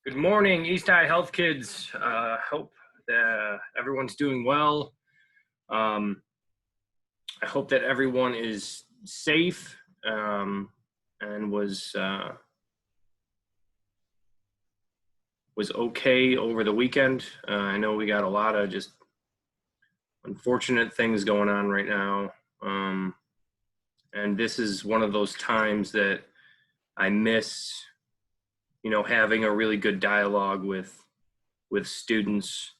Good morning, East High Health Kids. Hope everyone's doing well. I hope that everyone is safe and was okay over the weekend. I know we got a lot of just unfortunate things going on right now. And this is one of those times that I miss, having a really good dialogue with students,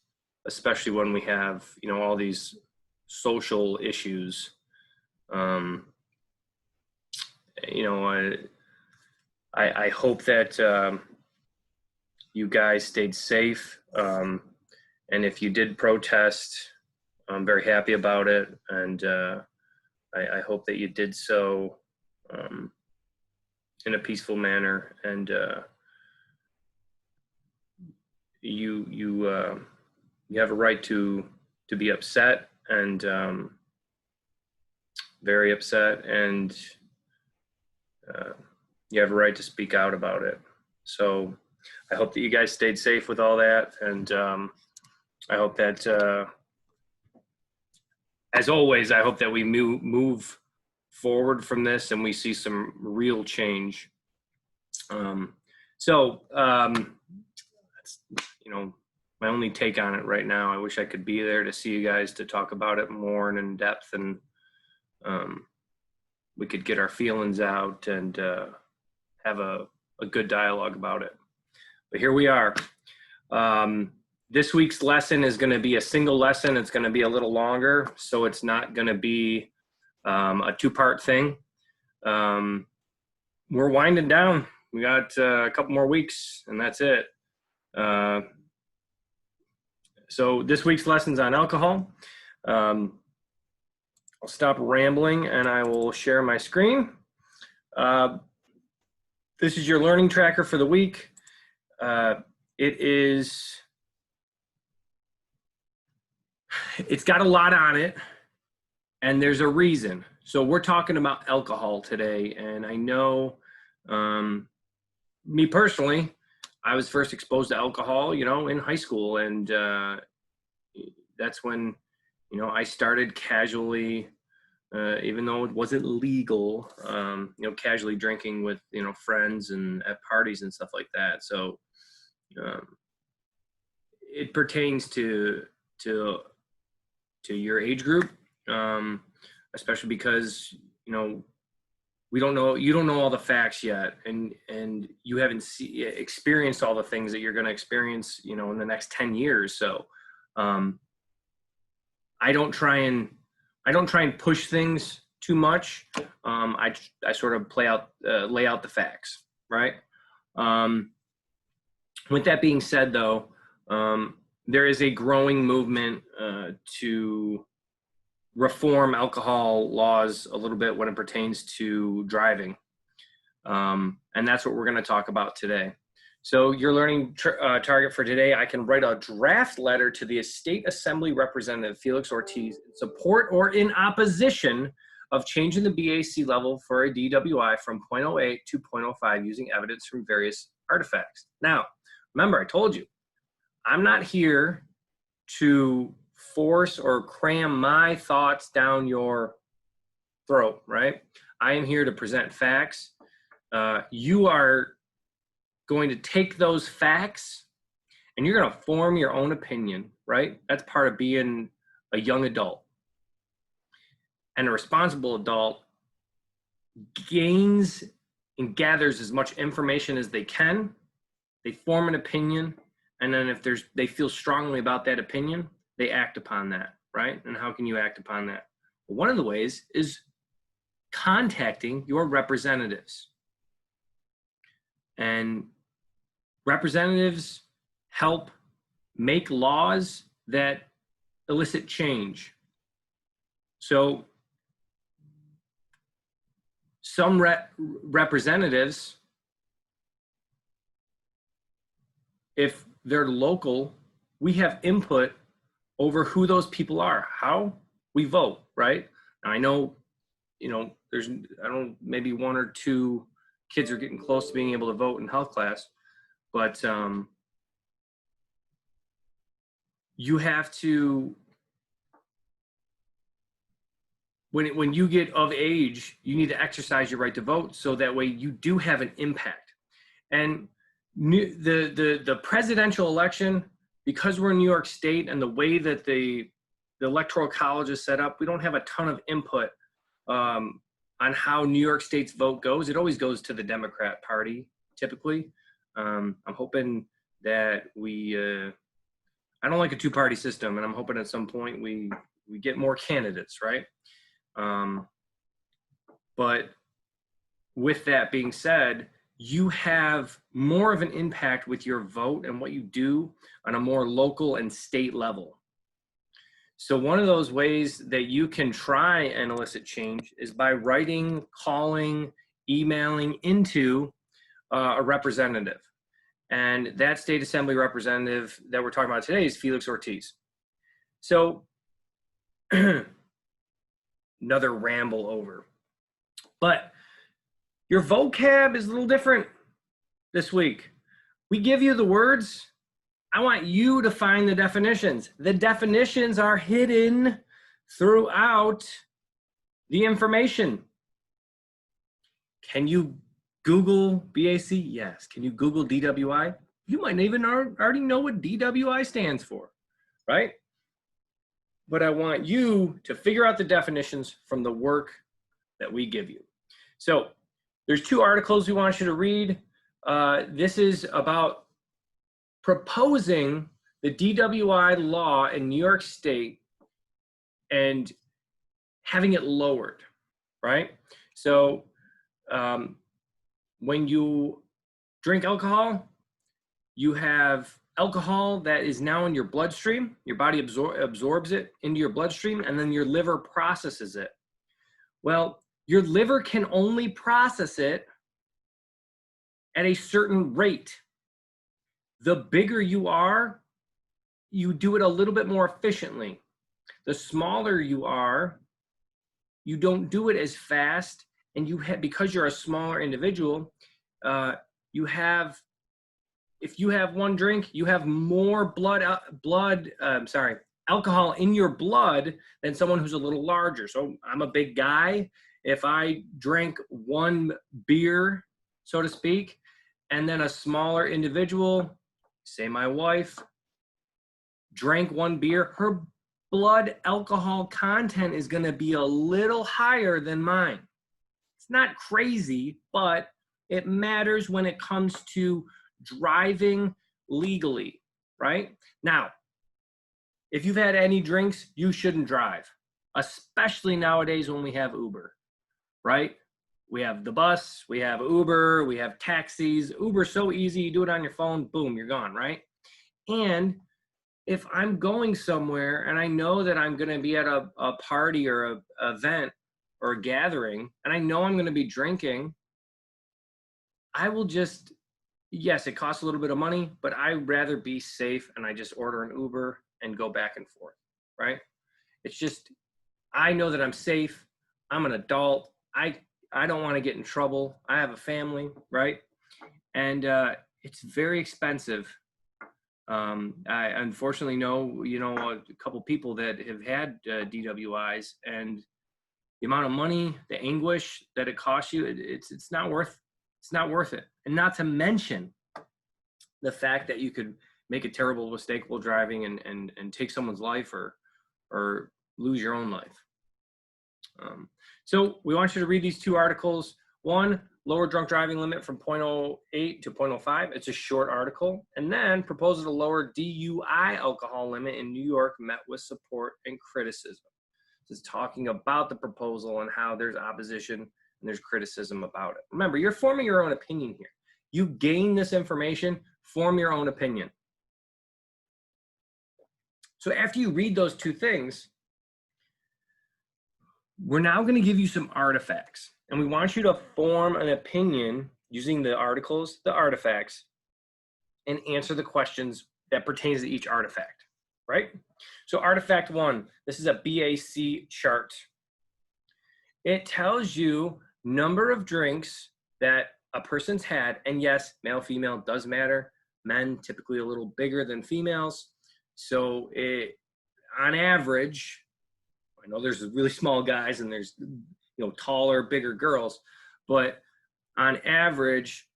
especially when we have, all these social issues. I hope that you guys stayed safe. And if you did protest, I'm very happy about it. And I hope that you did so in a peaceful manner. And you have a right to be upset and very upset, and you have a right to speak out about it. So I hope that you guys stayed safe with all that, and I hope that as always, I hope that we move forward from this and we see some real change. That's, my only take on it right now. I wish I could be there to see you guys to talk about it more and in depth, and we could get our feelings out and have a good dialogue about it. But here we are. This week's lesson is going to be a single lesson. It's going to be a little longer, so it's not going to be a two-part thing. We're winding down. We got a couple more weeks, and that's it. So this week's lesson's on alcohol. I'll stop rambling and I will share my screen. This is your learning tracker for the week. It's got a lot on it, and there's a reason. So we're talking about alcohol today, and I know me personally, I was first exposed to alcohol, in high school, and that's when, I started casually, even though it wasn't legal, casually drinking with, friends and at parties and stuff like that. So it pertains to your age group, especially because, you don't know all the facts yet, and you haven't experienced all the things that you're going to experience, in the next 10 years. So I don't try and push things too much. I sort of lay out the facts, right? With that being said, though, there is a growing movement to reform alcohol laws a little bit when it pertains to driving. And that's what we're going to talk about today. So your learning target for today: I can write a draft letter to the State Assembly Representative Felix Ortiz in support or in opposition of changing the BAC level for a DWI from 0.08 to 0.05 using evidence from various artifacts. Now, remember, I told you, I'm not here to force or cram my thoughts down your throat, right? I am here to present facts. You are going to take those facts and you're going to form your own opinion, right? That's part of being a young adult. And a responsible adult gains and gathers as much information as they can. They form an opinion, and then if they feel strongly about that opinion, they act upon that, right? And how can you act upon that? Well, one of the ways is contacting your representatives. And representatives help make laws that elicit change. So some representatives, if they're local, we have input over who those people are, how we vote, right? Now, I know, maybe one or two kids are getting close to being able to vote in health class, but you have to, when you get of age, you need to exercise your right to vote so that way you do have an impact. And the presidential election, because we're in New York State and the way that the Electoral College is set up, we don't have a ton of input on how New York State's vote goes. It always goes to the Democrat Party, typically. I'm hoping that I don't like a two-party system, and I'm hoping at some point we get more candidates, right? But with that being said, you have more of an impact with your vote and what you do on a more local and state level. So one of those ways that you can try and elicit change is by writing, calling, emailing into a representative. And that state assembly representative that we're talking about today is Felix Ortiz. So another ramble over. But your vocab is a little different this week. We give you the words. I want you to find the definitions. The definitions are hidden throughout the information. Can you Google BAC? Yes. Can you Google DWI? You might even already know what DWI stands for, right? But I want you to figure out the definitions from the work that we give you. So there's 2 articles we want you to read. This is about proposing the DWI law in New York State and having it lowered, right? So when you drink alcohol, you have alcohol that is now in your bloodstream. Your body absorbs it into your bloodstream, and then your liver processes it. Well, your liver can only process it at a certain rate. The bigger you are, you do it a little bit more efficiently. The smaller you are, you don't do it as fast, and because you're a smaller individual, if you have one drink, you have more alcohol in your blood than someone who's a little larger. So I'm a big guy. If I drank one beer, so to speak, and then a smaller individual, say my wife, drank one beer, her blood alcohol content is going to be a little higher than mine. It's not crazy, but it matters when it comes to driving legally, right? Now, if you've had any drinks, you shouldn't drive, especially nowadays when we have Uber, right? We have the bus, we have Uber, we have taxis. Uber's so easy, you do it on your phone, boom, you're gone, right? And if I'm going somewhere and I know that I'm going to be at a party or an event or a gathering, and I know I'm going to be drinking, I will just, yes, it costs a little bit of money, but I'd rather be safe and I just order an Uber and go back and forth, right? It's just, I know that I'm safe. I'm an adult. I don't want to get in trouble. I have a family, right? And it's very expensive. I unfortunately know, a couple people that have had DWIs, and the amount of money, the anguish that it costs you, it's not worth it. And not to mention the fact that you could make a terrible mistake while driving and take someone's life or lose your own life. So we want you to read these 2 articles. One, lower drunk driving limit from 0.08 to 0.05. It's a short article. And then proposal to lower DUI alcohol limit in New York met with support and criticism. This is talking about the proposal and how there's opposition and there's criticism about it. Remember, you're forming your own opinion here. You gain this information, form your own opinion. So after you read those 2 things, we're now going to give you some artifacts, and we want you to form an opinion using the articles, the artifacts, and answer the questions that pertains to each artifact, right? So artifact 1, this is a BAC chart. It tells you number of drinks that a person's had, and yes, male, female does matter. Men typically a little bigger than females. So on average, I know there's really small guys and there's, taller, bigger girls, but on average,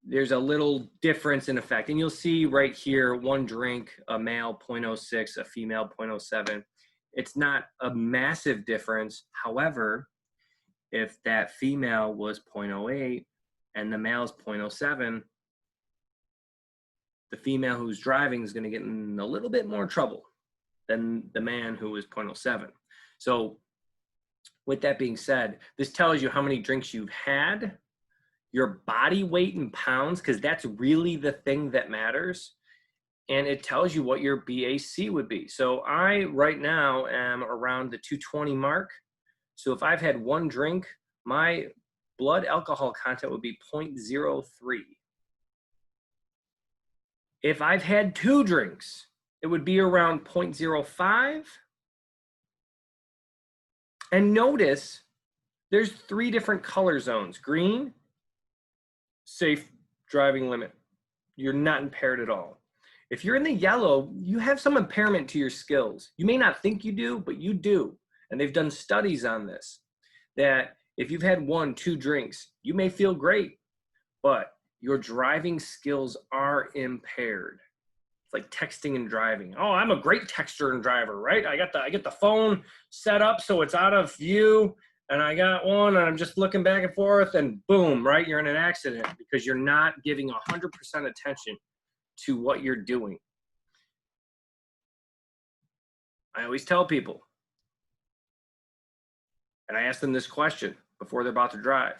there's a little difference in effect. And you'll see right here, one drink, a male 0.06, a female 0.07. It's not a massive difference. However, if that female was 0.08 and the male's 0.07, the female who's driving is going to get in a little bit more trouble than the man who is 0.07. So with that being said, this tells you how many drinks you've had, your body weight in pounds, because that's really the thing that matters. And it tells you what your BAC would be. So I, right now, am around the 220 mark. So if I've had one drink, my blood alcohol content would be 0.03. If I've had two drinks, it would be around 0.05. And notice there's 3 different color zones. Green, safe driving limit. You're not impaired at all. If you're in the yellow, you have some impairment to your skills. You may not think you do, but you do. And they've done studies on this, that if you've had 1, 2 drinks, you may feel great, but your driving skills are impaired. It's like texting and driving. Oh, I'm a great texter and driver, right? I get the phone set up so it's out of view, and I got one, and I'm just looking back and forth, and boom, right? You're in an accident because you're not giving 100% attention to what you're doing. I always tell people, and I ask them this question before they're about to drive.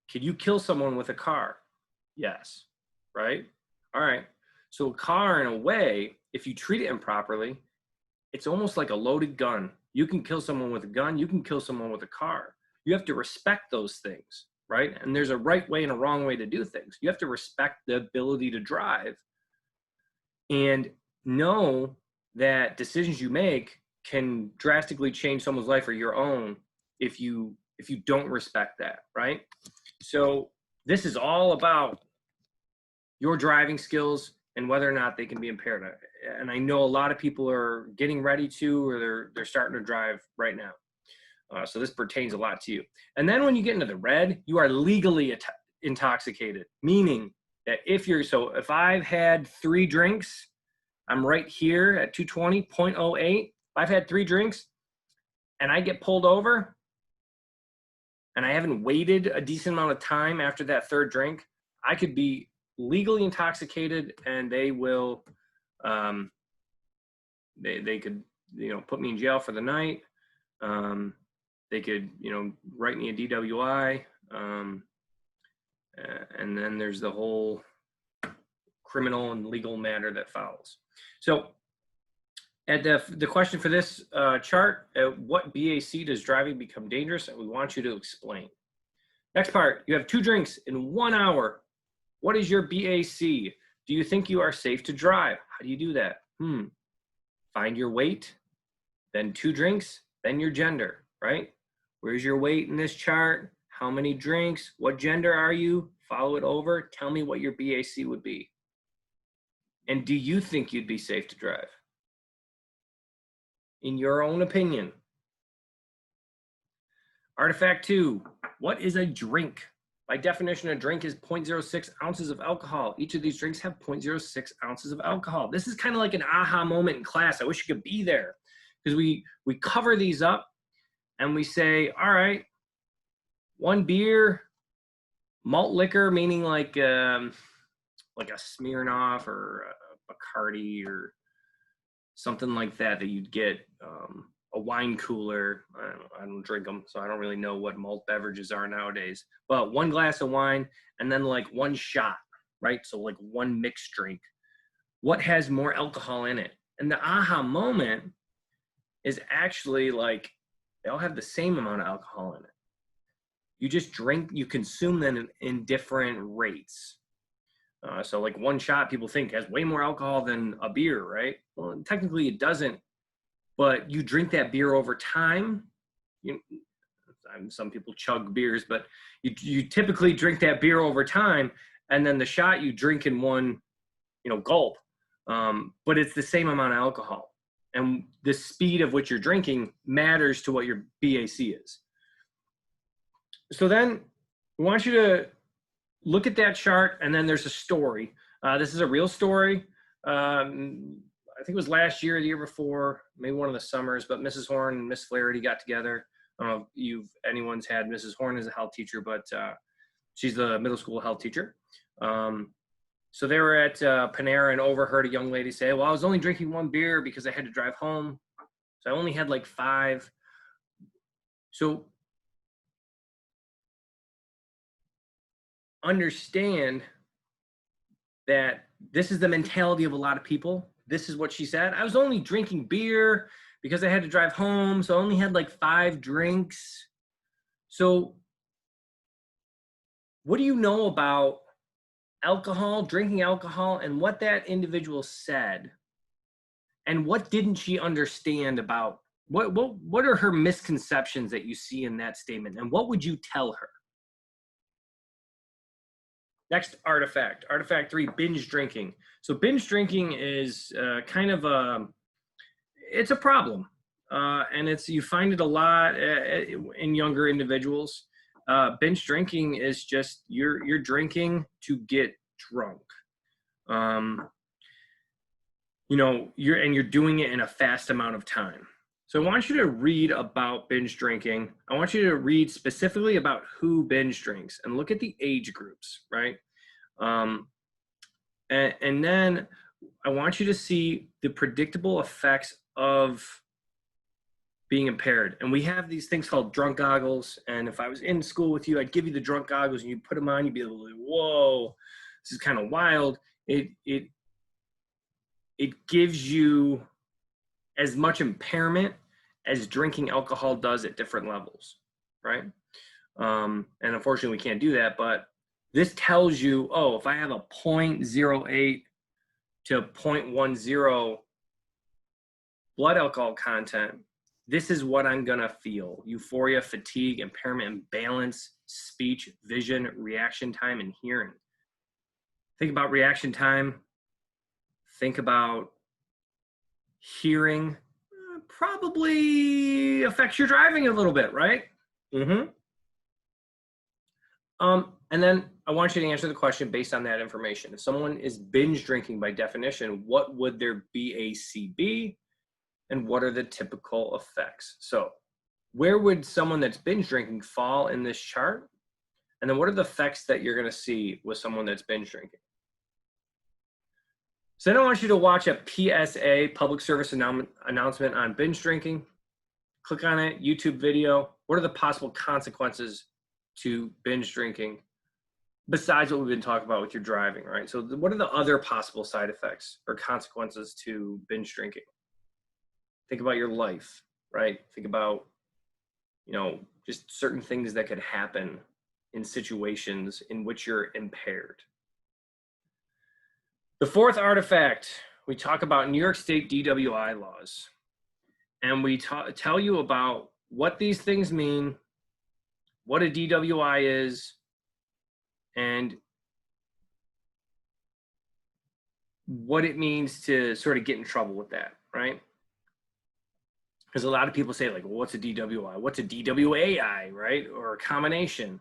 Can you kill someone with a car? Yes, right? All right. So a car, in a way, if you treat it improperly, it's almost like a loaded gun. You can kill someone with a gun. You can kill someone with a car. You have to respect those things, right? And there's a right way and a wrong way to do things. You have to respect the ability to drive and know that decisions you make can drastically change someone's life or your own if you don't respect that, right? So this is all about your driving skills and whether or not they can be impaired. And I know a lot of people are getting ready to, or they're starting to drive right now. So this pertains a lot to you. And then when you get into the red, you are legally intoxicated, meaning that if I've had 3 drinks, I'm right here at 220, 0.08. If I've had 3 drinks and I get pulled over and I haven't waited a decent amount of time after that 3rd drink, I could be legally intoxicated, and they will, they could, put me in jail for the night. They could, write me a DWI. And then there's the whole criminal and legal matter that follows. So at the question for this chart, what BAC does driving become dangerous? And we want you to explain. Next part, you have 2 drinks in 1 hour. What is your BAC? Do you think you are safe to drive? How do you do that? Find your weight, then 2 drinks, then your gender, right? Where's your weight in this chart? How many drinks? What gender are you? Follow it over. Tell me what your BAC would be. And do you think you'd be safe to drive? In your own opinion. Artifact 2, what is a drink? By definition, a drink is 0.06 ounces of alcohol. Each of these drinks have 0.06 ounces of alcohol. This is kind of like an aha moment in class. I wish you could be there, because we cover these up and we say, all right, 1 beer, malt liquor, meaning like a Smirnoff or a Bacardi or something like that you'd get, a wine cooler. I don't drink them, so I don't really know what malt beverages are nowadays. But 1 glass of wine and then like 1 shot, right? So like 1 mixed drink. What has more alcohol in it? And the aha moment is actually like they all have the same amount of alcohol in it. You just drink, you consume them in different rates. So like 1 shot, people think has way more alcohol than a beer, right? Well, technically it doesn't. But you drink that beer over time. Some people chug beers, but you typically drink that beer over time, and then the shot you drink in 1, gulp. but it's the same amount of alcohol. And the speed of which you're drinking matters to what your BAC is. So then we want you to look at that chart, and then there's a story. This is a real story. I think it was last year or the year before, maybe one of the summers, but Mrs. Horn and Miss Flaherty got together. I don't know if anyone's had Mrs. Horn as a health teacher, but she's the middle school health teacher. So they were at Panera and overheard a young lady say, well, I was only drinking 1 beer because I had to drive home. So I only had like 5. So understand that this is the mentality of a lot of people. This is what she said. I was only drinking beer because I had to drive home. So I only had like 5 drinks. So what do you know about alcohol, drinking alcohol, and what that individual said? And what didn't she understand about, what are her misconceptions that you see in that statement? And what would you tell her? Next artifact, artifact 3, binge drinking. So binge drinking is kind of it's a problem. And you find it a lot in younger individuals. Binge drinking is just, you're drinking to get drunk. You're doing it in a fast amount of time. So I want you to read about binge drinking. I want you to read specifically about who binge drinks and look at the age groups, right? And then I want you to see the predictable effects of being impaired. And we have these things called drunk goggles. And if I was in school with you, I'd give you the drunk goggles and you put them on, you'd be able to, whoa, this is kind of wild. It gives you as much impairment as drinking alcohol does at different levels, right? And unfortunately we can't do that, but this tells you, oh, if I have a 0.08 to 0.10 blood alcohol content, this is what I'm gonna feel: euphoria, fatigue, impairment, imbalance, speech, vision, reaction time, and hearing. Think about reaction time. Think about hearing. Probably affects your driving a little bit, right? And then I want you to answer the question based on that information. If someone is binge drinking by definition, what would their BAC be? And what are the typical effects? So where would someone that's binge drinking fall in this chart? And then what are the effects that you're gonna see with someone that's binge drinking? So then I want you to watch a PSA, public service announcement on binge drinking. Click on it, YouTube video. What are the possible consequences to binge drinking besides what we've been talking about with your driving, right? So what are the other possible side effects or consequences to binge drinking? Think about your life, right? Think about, just certain things that could happen in situations in which you're impaired. The 4th artifact, we talk about New York State DWI laws. And we tell you about what these things mean, what a DWI is, and what it means to sort of get in trouble with that, right? Because a lot of people say, like, well, what's a DWI? What's a DWAI, right? Or a combination.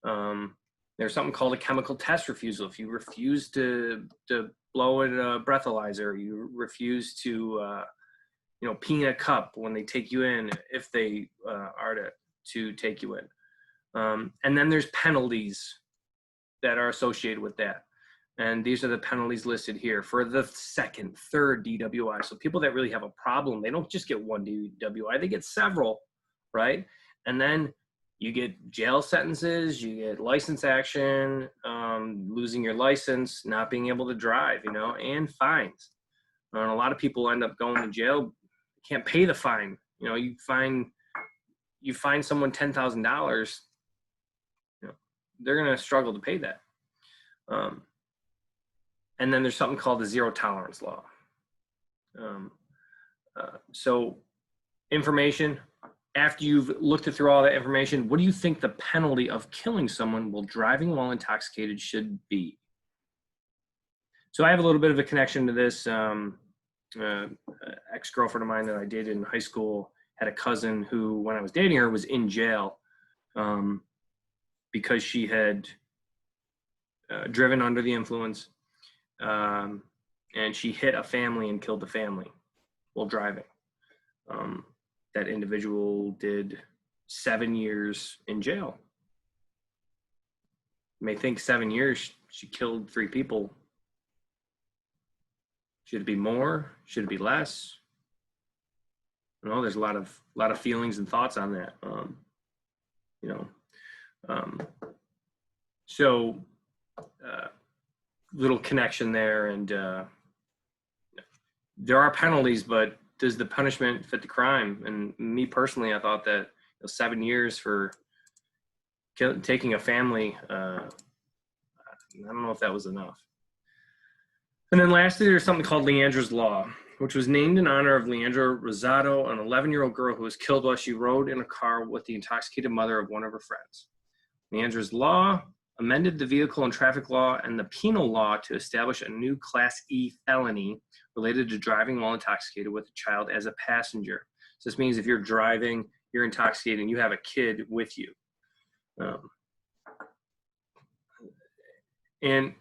There's something called a chemical test refusal. If you refuse to blow in a breathalyzer, you refuse to, pee in a cup when they take you in, if they are to take you in. And then there's penalties that are associated with that. And these are the penalties listed here for the 2nd, 3rd DWI. So people that really have a problem, they don't just get 1 DWI, they get several, right? And then you get jail sentences, you get license action, losing your license, not being able to drive, and fines. And a lot of people end up going to jail, can't pay the fine. You fine someone $10,000, they're gonna struggle to pay that. And then there's something called the zero tolerance law. So information, after you've looked through all that information, what do you think the penalty of killing someone while driving while intoxicated should be? So I have a little bit of a connection to this. Ex-girlfriend of mine that I dated in high school had a cousin who, when I was dating her, was in jail because she had driven under the influence, and she hit a family and killed the family while driving. That individual did 7 years in jail. You may think 7 years, she killed 3 people. Should it be more? Should it be less? You know, there's a lot of feelings and thoughts on that. So little connection there, and there are penalties, but does the punishment fit the crime? And me personally, I thought that 7 years for taking a family, I don't know if that was enough. And then lastly, there's something called Leandra's Law, which was named in honor of Leandra Rosado, an 11-year-old girl who was killed while she rode in a car with the intoxicated mother of one of her friends. Leandra's Law amended the vehicle and traffic law and the penal law to establish a new Class E felony related to driving while intoxicated with a child as a passenger. So this means if you're driving, you're intoxicated, and you have a kid with you. And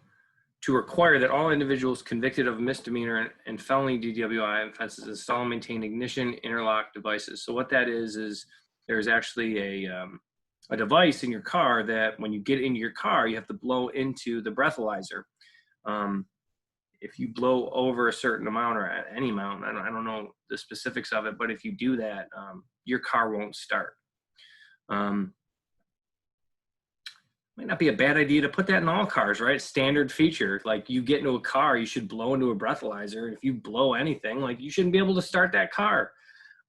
to require that all individuals convicted of misdemeanor and felony DWI offenses install and maintain ignition interlock devices. So what that is there's actually a device in your car that when you get into your car, you have to blow into the breathalyzer. If you blow over a certain amount or at any amount, I don't know the specifics of it, but if you do that, your car won't start. Might not be a bad idea to put that in all cars, right? Standard feature. Like, you get into a car, you should blow into a breathalyzer. If you blow anything, like, you shouldn't be able to start that car.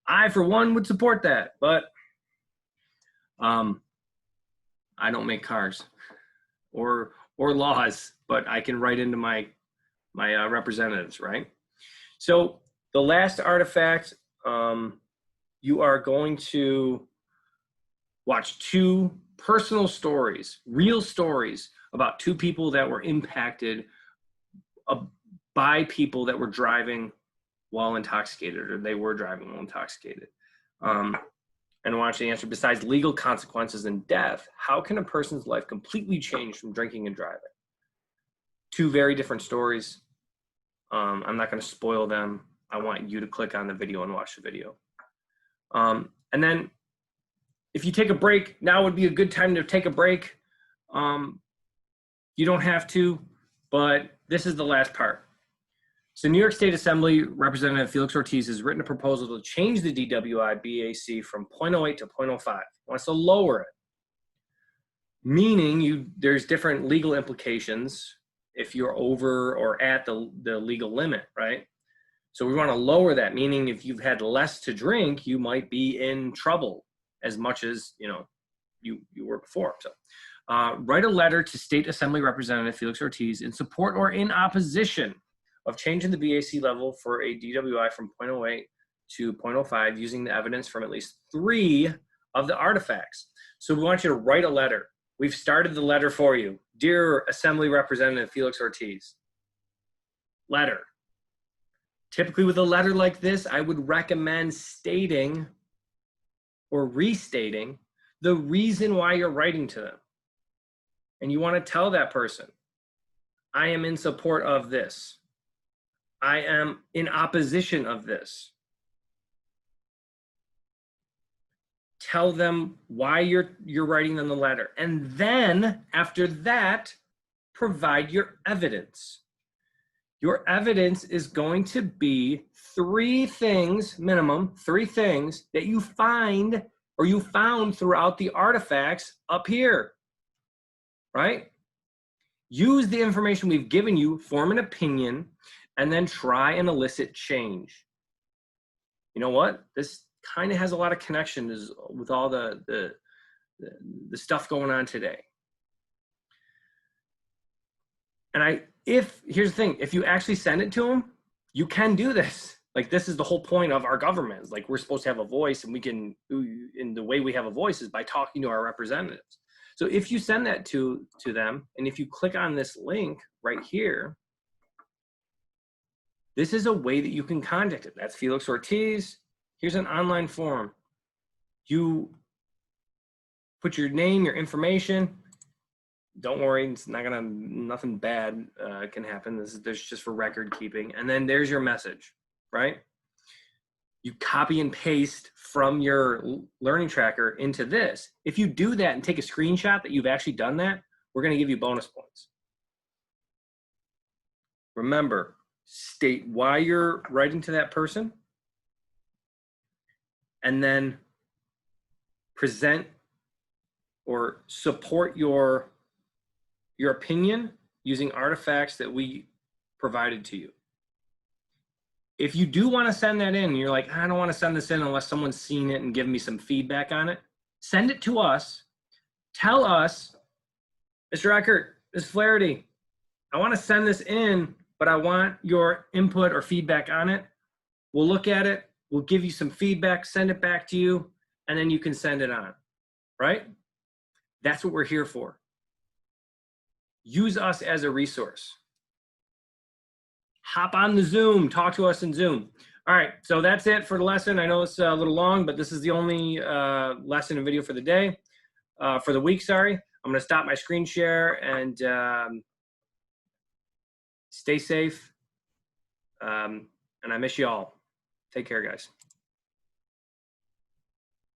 I, for one, would support that, but I don't make cars or laws, but I can write into my representatives, right? So the last artifact, you are going to watch 2 personal stories, real stories about 2 people that were impacted by people that were driving while intoxicated, or they were driving while intoxicated. And I want you to answer, besides legal consequences and death, how can a person's life completely change from drinking and driving? 2 very different stories. I'm not going to spoil them. I want you to click on the video and watch the video. And then if you take a break, now would be a good time to take a break. You don't have to, but this is the last part. So New York State Assembly Representative Felix Ortiz has written a proposal to change the DWI BAC from 0.08 to 0.05. Wants to lower it, meaning there's different legal implications if you're over or at the legal limit, right? So we want to lower that, meaning if you've had less to drink, you might be in trouble as much as you were before. So write a letter to State Assembly Representative Felix Ortiz in support or in opposition of changing the BAC level for a DWI from 0.08 to 0.05 using the evidence from at least 3 of the artifacts. So we want you to write a letter. We've started the letter for you. Dear Assembly Representative Felix Ortiz, letter. Typically with a letter like this, I would recommend stating or restating the reason why you're writing to them. And you want to tell that person, I am in support of this. I am in opposition of this. Tell them why you're writing them the letter. And then after that, provide your evidence. Your evidence is going to be 3 things, minimum 3 things that you find or you found throughout the artifacts up here, right? Use the information we've given you, form an opinion, and then try and elicit change. You know what? This kind of has a lot of connections with all the stuff going on today. And here's the thing, if you actually send it to them, you can do this. Like, this is the whole point of our government. Like, we're supposed to have a voice, and the way we have a voice is by talking to our representatives. So if you send that to them, and if you click on this link right here, This is a way that you can contact it. That's Felix Ortiz. Here's an online form. You put your name, your information. Don't worry, it's not gonna, nothing bad can happen. There's just for record keeping. And then there's your message, right? You copy and paste from your learning tracker into this. If you do that and take a screenshot that you've actually done that, we're gonna give you bonus points. Remember, state why you're writing to that person, and then present or support your opinion using artifacts that we provided to you. If you do want to send that in, and you're like, I don't want to send this in unless someone's seen it and given me some feedback on it, send it to us. Tell us, Mr. Eckert, Ms. Flaherty, I want to send this in, but I want your input or feedback on it. We'll look at it. We'll give you some feedback, send it back to you, and then you can send it on, right? That's what we're here for. Use us as a resource. Hop on the Zoom, talk to us in Zoom. All right, so that's it for the lesson. I know it's a little long, but this is the only lesson and video for the day, for the week, sorry. I'm gonna stop my screen share and stay safe. And I miss you all. Take care, guys.